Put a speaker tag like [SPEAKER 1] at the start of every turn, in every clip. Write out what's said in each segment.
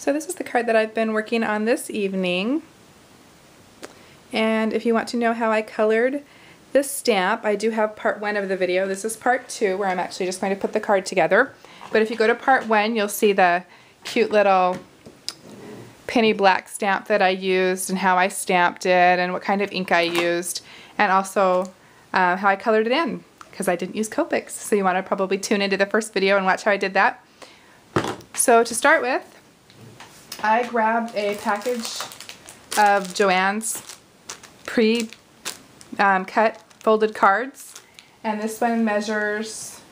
[SPEAKER 1] So this is the card that I've been working on this evening. And if you want to know how I colored this stamp, I do have part 1 of the video. This is part 2 where I'm actually just going to put the card together. But if you go to part 1, you'll see the cute little penny black stamp that I used and how I stamped it and what kind of ink I used, and also how I colored it in, because I didn't use Copics. So you want to probably tune into the first video and watch how I did that. So to start with, I grabbed a package of Joann's pre-cut folded cards, and this one measures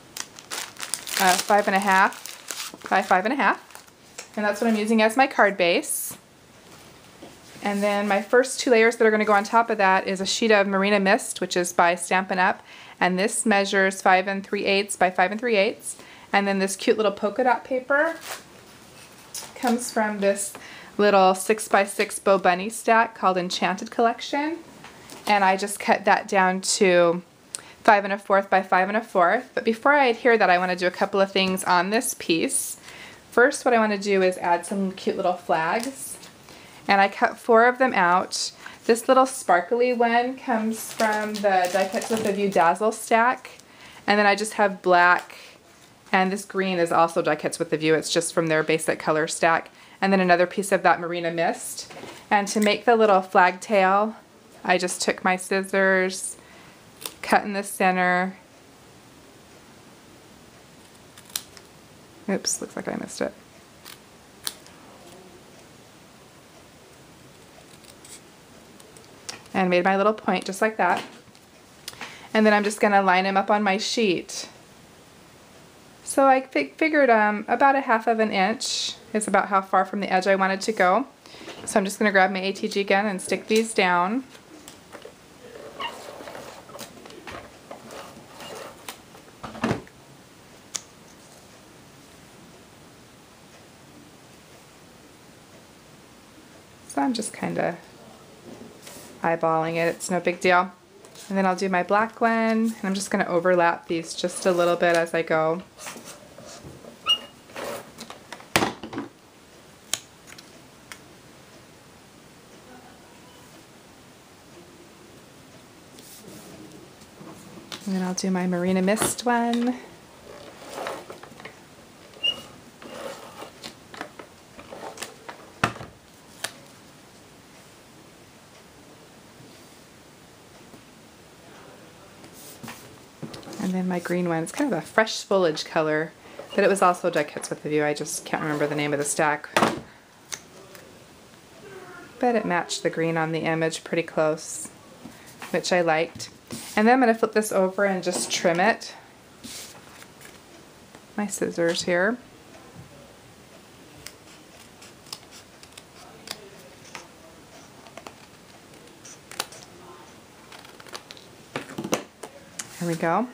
[SPEAKER 1] 5.5 by 5.5, and that's what I'm using as my card base. And then my first 2 layers that are going to go on top of that is a sheet of Marina Mist, which is by Stampin' Up, and this measures 5 3/8 by 5 3/8. And then this cute little polka dot paper comes from this little 6x6 Bow Bunny stack called Enchanted Collection, and I just cut that down to 5 1/4 by 5 1/4. But before I adhere that, I want to do a couple of things on this piece. First, what I want to do is add some cute little flags, and I cut 4 of them out. This little sparkly one comes from the Die Cuts with a View Dazzle stack, and then I just have black, and this green is also Die Cuts with a View. It's just from their basic color stack. And then another piece of that Marina Mist. And to make the little flag tail, I just took my scissors, cut in the center. Oops, looks like I missed it. And made my little point just like that. And then I'm just going to line them up on my sheet. So I figured about 1/2 inch is about how far from the edge I wanted to go. So I'm just going to grab my ATG gun and stick these down. So I'm just kind of eyeballing it, it's no big deal. And then I'll do my black one, and I'm just going to overlap these just a little bit as I go. And then I'll do my Marina Mist one. And then my green one, it's kind of a fresh foliage color, but it was also Die Cuts with a View. I just can't remember the name of the stack. But it matched the green on the image pretty close, which I liked. And then I'm going to flip this over and just trim it. My scissors here. There we go.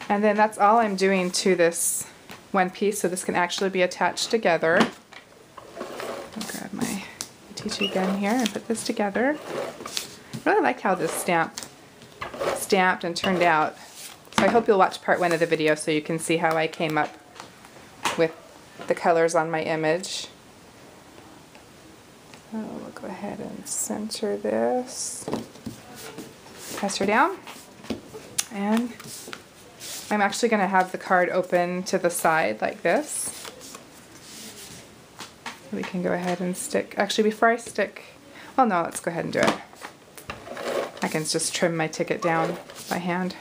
[SPEAKER 1] And then that's all I'm doing to this one piece, so this can actually be attached together. I'll grab my ATG gun here and put this together. I really like how this stamped and turned out. So I hope you'll watch part 1 of the video so you can see how I came up with the colors on my image. So we'll go ahead and center this. Press her down. And I'm actually going to have the card open to the side like this. We can go ahead and stick, actually before I stick, well no, let's go ahead and do it. I can just trim my ticket down by hand.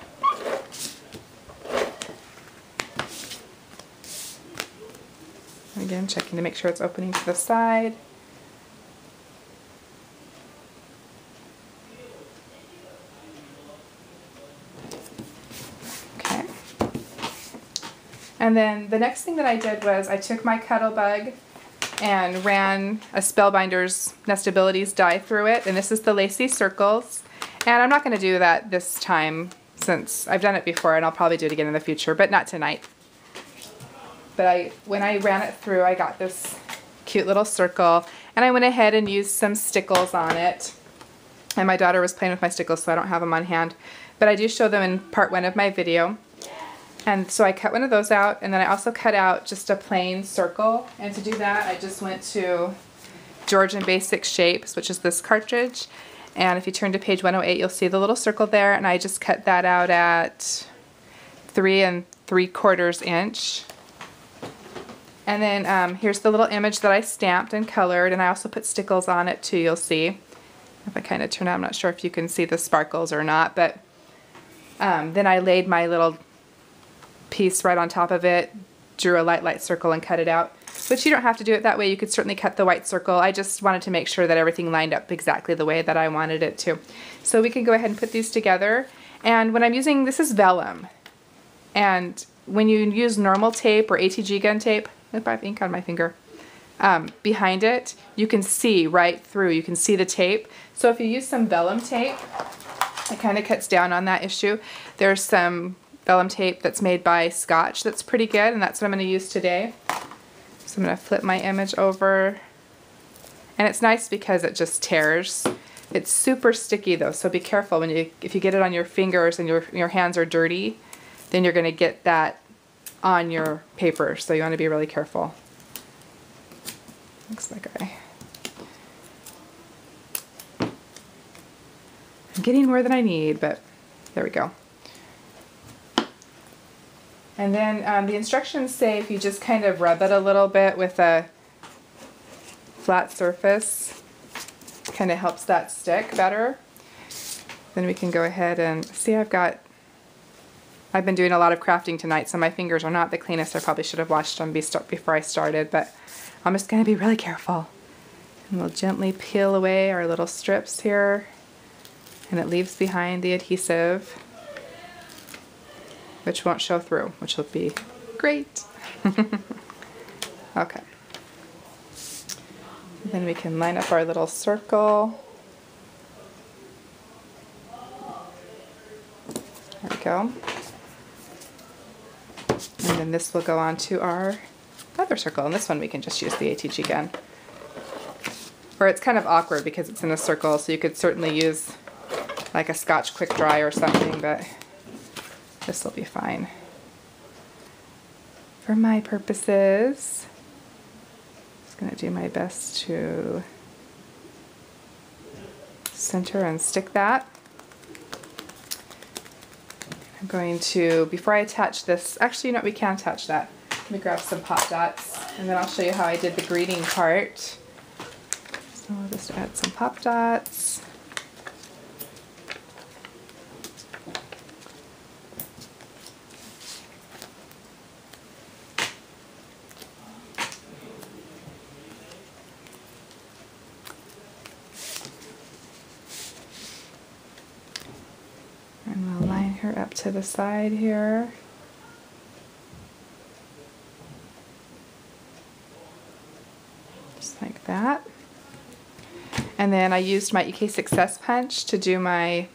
[SPEAKER 1] And again, checking to make sure it's opening to the side. Okay. And then the next thing that I did was I took my Cuttlebug and ran a Spellbinder's Nestabilities die through it, and this is the Lacy Circles. And I'm not going to do that this time since I've done it before, and I'll probably do it again in the future, but not tonight. But when I ran it through, I got this cute little circle, and I went ahead and used some stickles on it. And my daughter was playing with my stickles, so I don't have them on hand. But I do show them in part 1 of my video. And so I cut one of those out, and then I also cut out just a plain circle. And to do that, I just went to Georgian Basic Shapes, which is this cartridge. And if you turn to page 108, you'll see the little circle there, and I just cut that out at 3 3/4 inch. And then here's the little image that I stamped and colored, and I also put stickles on it too, you'll see. If I kind of turn out, I'm not sure if you can see the sparkles or not, but then I laid my little piece right on top of it, drew a light circle and cut it out. But you don't have to do it that way. You could certainly cut the white circle. I just wanted to make sure that everything lined up exactly the way that I wanted it to. So we can go ahead and put these together. And when I'm using, this is vellum. And when you use normal tape or ATG gun tape, if I have ink on my finger, behind it, you can see right through. You can see the tape. So if you use some vellum tape, it kind of cuts down on that issue. There's some vellum tape that's made by Scotch that's pretty good, and that's what I'm going to use today. So I'm going to flip my image over. And it's nice because it just tears. It's super sticky though, so be careful when if you get it on your fingers and your hands are dirty, then you're going to get that on your paper, so you want to be really careful. Looks like I'm getting more than I need, but there we go. And then the instructions say if you just kind of rub it a little bit with a flat surface, it kind of helps that stick better. Then we can go ahead and see, I've been doing a lot of crafting tonight, so my fingers are not the cleanest. I probably should have washed them before I started, but I'm just going to be really careful. And we'll gently peel away our little strips here, and it leaves behind the adhesive, which won't show through, which will be great. Okay. Then we can line up our little circle. There we go. And then this will go on to our other circle, and this one we can just use the ATG gun. Or it's kind of awkward because it's in a circle, so you could certainly use like a Scotch quick dry or something, but this will be fine. For my purposes, I'm just going to do my best to center and stick that. I'm going to, before I attach this, actually, you know what, we can attach that. Let me grab some pop dots, and then I'll show you how I did the greeting part. So I'll just add some pop dots. And we'll line her up to the side here. Just like that. And then I used my EK Success punch to do my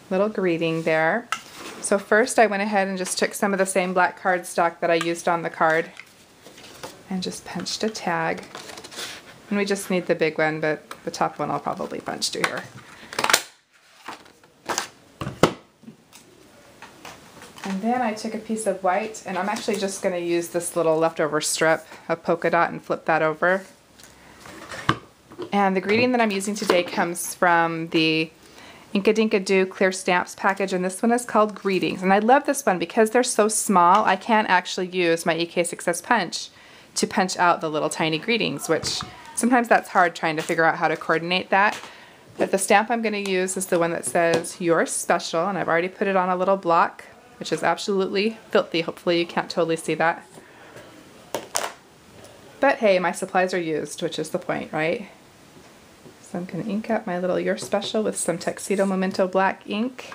[SPEAKER 1] little greeting there. So first I went ahead and just took some of the same black cardstock that I used on the card and just punched a tag. And we just need the big one, but the top one I'll probably punch to here. And then I took a piece of white, and I'm actually just going to use this little leftover strip of polka dot and flip that over. And the greeting that I'm using today comes from the Inka Dinka Doo Clear Stamps package, and this one is called Greetings. And I love this one because they're so small, I can't actually use my EK Success punch to punch out the little tiny greetings, which sometimes that's hard trying to figure out how to coordinate that. But the stamp I'm going to use is the one that says, "You're Special," and I've already put it on a little block, which is absolutely filthy. Hopefully you can't totally see that. But hey, my supplies are used, which is the point, right? So I'm going to ink up my little "You're Special" with some Tuxedo Memento black ink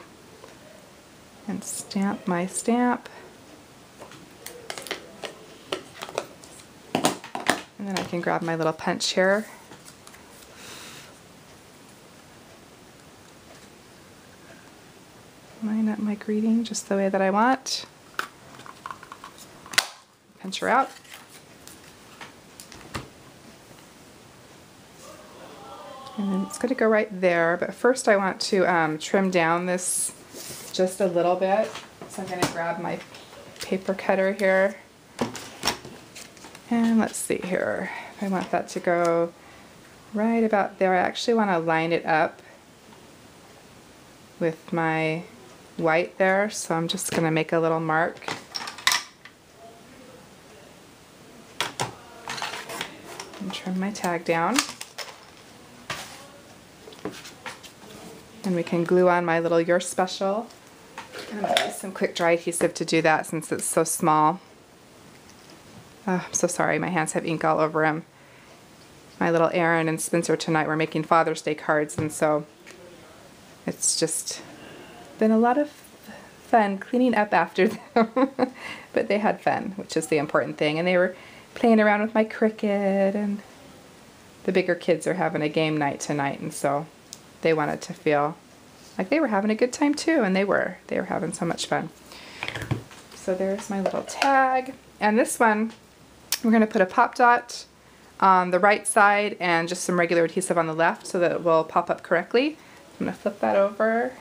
[SPEAKER 1] and stamp my stamp. And then I can grab my little punch here. Line up my greeting just the way that I want. Punch her out. And then it's going to go right there, but first I want to trim down this just a little bit So I'm going to grab my paper cutter here. And let's see here. I want that to go right about there. I actually want to line it up with my white there, so I'm just going to make a little mark. And trim my tag down. And we can glue on my little Your Special. I'm going to use some quick dry adhesive to do that since it's so small. Oh, I'm so sorry, my hands have ink all over them. My little Aaron and Spencer tonight were making Father's Day cards, and so it's just been a lot of fun cleaning up after them. But they had fun, which is the important thing. And they were playing around with my Cricut, and the bigger kids are having a game night tonight, and so they wanted to feel like they were having a good time too, and they were having so much fun. So there's my little tag. And this one, we're going to put a pop dot on the right side and just some regular adhesive on the left so that it will pop up correctly. I'm going to flip that over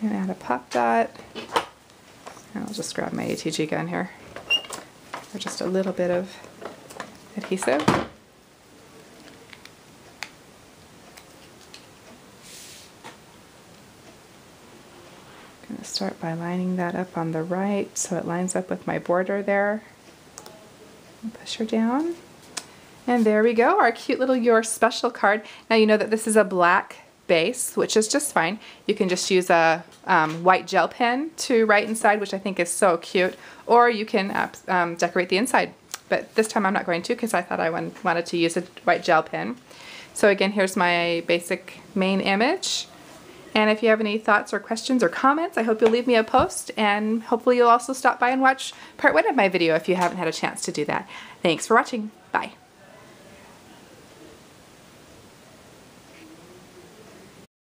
[SPEAKER 1] and add a pop dot. And I'll just grab my ATG gun here for just a little bit of adhesive. I'm going to start by lining that up on the right so it lines up with my border there. Push her down. And there we go, our cute little Your Special card. Now you know that this is a black base, which is just fine. You can just use a white gel pen to write inside, which I think is so cute, or you can decorate the inside. But this time I'm not going to, because I thought I wanted to use a white gel pen. So again, here's my basic main image. And if you have any thoughts or questions or comments, I hope you'll leave me a post, and hopefully you'll also stop by and watch part 1 of my video if you haven't had a chance to do that. Thanks for watching. Bye.